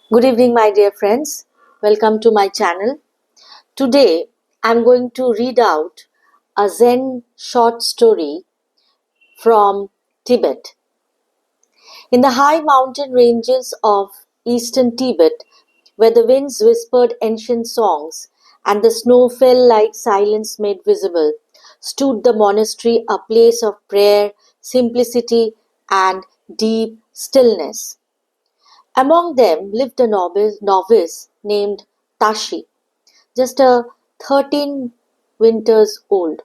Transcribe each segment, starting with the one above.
Good evening, my dear friends. Welcome to my channel. Today, I'm going to read out a Zen short story from Tibet. In the high mountain ranges of eastern Tibet, where the winds whispered ancient songs and the snow fell like silence made visible, stood the monastery, a place of prayer, simplicity, and deep stillness. Among them lived a novice named Tashi, just 13 winters old.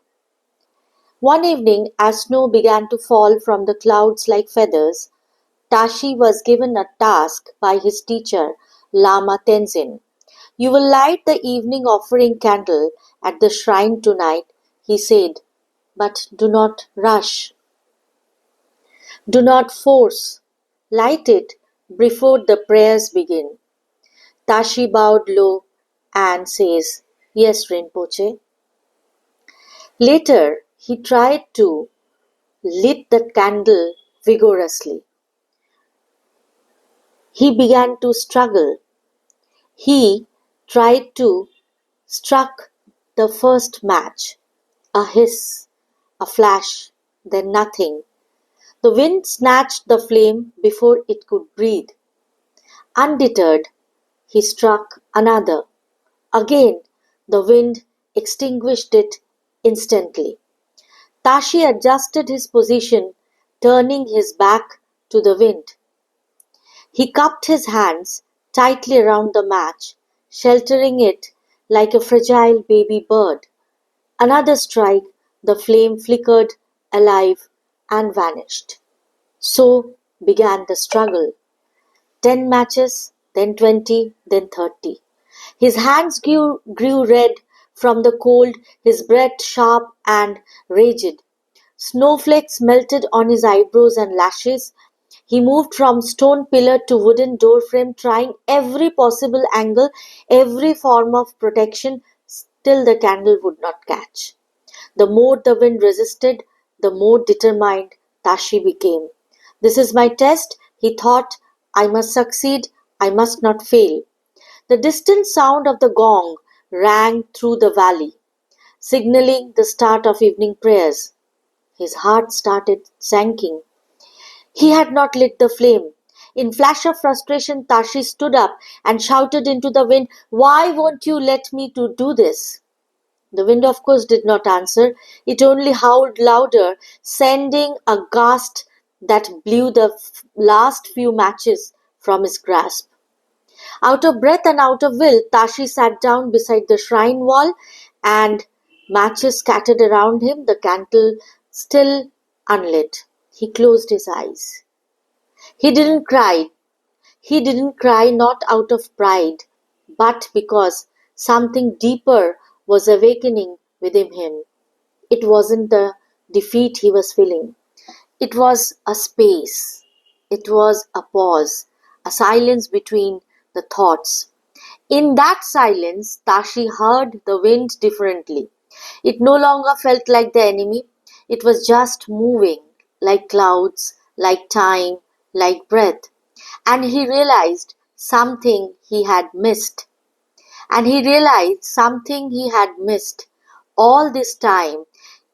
One evening, as snow began to fall from the clouds like feathers, Tashi was given a task by his teacher, Lama Tenzin. "You will light the evening offering candle at the shrine tonight," he said, "but do not rush. Do not force. Light it before the prayers begin." Tashi bowed low and says, "Yes, Rinpoche." Later, he tried to lit the candle vigorously. He began to struggle. He tried to struck the first match. A hiss, a flash, then nothing. The wind snatched the flame before it could breathe. Undeterred, he struck another. Again, the wind extinguished it instantly. Tashi adjusted his position, turning his back to the wind. He cupped his hands tightly around the match, sheltering it like a fragile baby bird. Another strike, the flame flickered alive and vanished. So began the struggle. 10 matches, then 20, then 30. His hands grew red from the cold, his breath sharp and rigid. Snowflakes melted on his eyebrows and lashes. He moved from stone pillar to wooden doorframe, trying every possible angle, every form of protection. Still the candle would not catch. The more the wind resisted, the more determined Tashi became. "This is my test," he thought. "I must succeed. I must not fail." The distant sound of the gong rang through the valley, signaling the start of evening prayers. His heart started sinking. He had not lit the flame. In flash of frustration, Tashi stood up and shouted into the wind, "Why won't you let me to do this?" The wind, of course, did not answer. It only howled louder, sending a gust that blew the last few matches from his grasp. Out of breath and out of will, Tashi sat down beside the shrine wall, and matches scattered around him, the candle still unlit. He closed his eyes. He didn't cry. He didn't cry, not out of pride, but because something deeper was awakening within him. It wasn't the defeat he was feeling. It was a space. It was a pause, a silence between the thoughts. In that silence, Tashi heard the wind differently. It no longer felt like the enemy. It was just moving, like clouds, like time, like breath. And he realized something he had missed. And he realized something he had missed. All this time,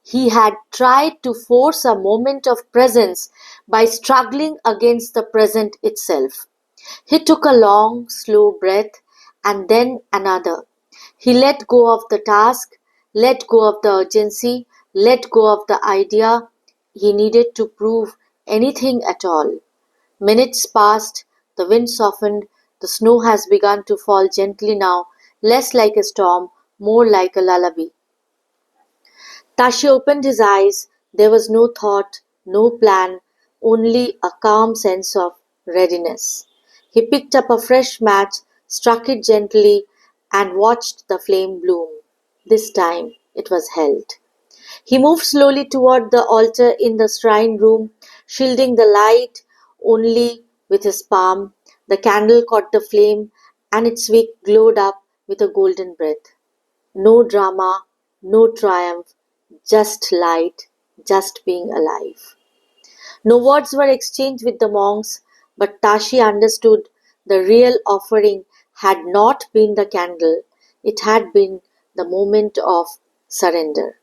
he had tried to force a moment of presence by struggling against the present itself. He took a long, slow breath and then another. He let go of the task, let go of the urgency, let go of the idea he needed to prove anything at all. Minutes passed, the wind softened, the snow has begun to fall gently now, less like a storm, more like a lullaby. Tashi opened his eyes. There was no thought, no plan, only a calm sense of readiness. He picked up a fresh match, struck it gently, and watched the flame bloom. This time it was held. He moved slowly toward the altar in the shrine room, shielding the light only with his palm. The candle caught the flame, and its wick glowed up with a golden breath. No drama, no triumph, just light, just being alive. No words were exchanged with the monks, but Tashi understood the real offering had not been the candle, it had been the moment of surrender.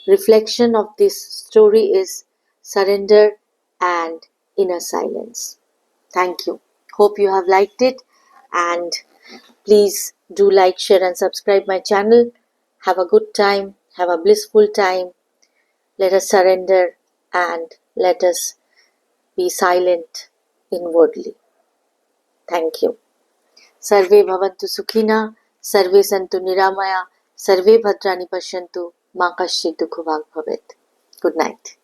Reflection of this story is surrender and inner silence. Thank you. Hope you have liked it, and please do like, share and subscribe my channel. Have a good time. Have a blissful time. Let us surrender and let us be silent inwardly. Thank you. Sarve bhavantu sukhina, sarve santu niramaya, sarve bhadrani pashyantu, ma kaschit dukho bhag bhavet. Good night.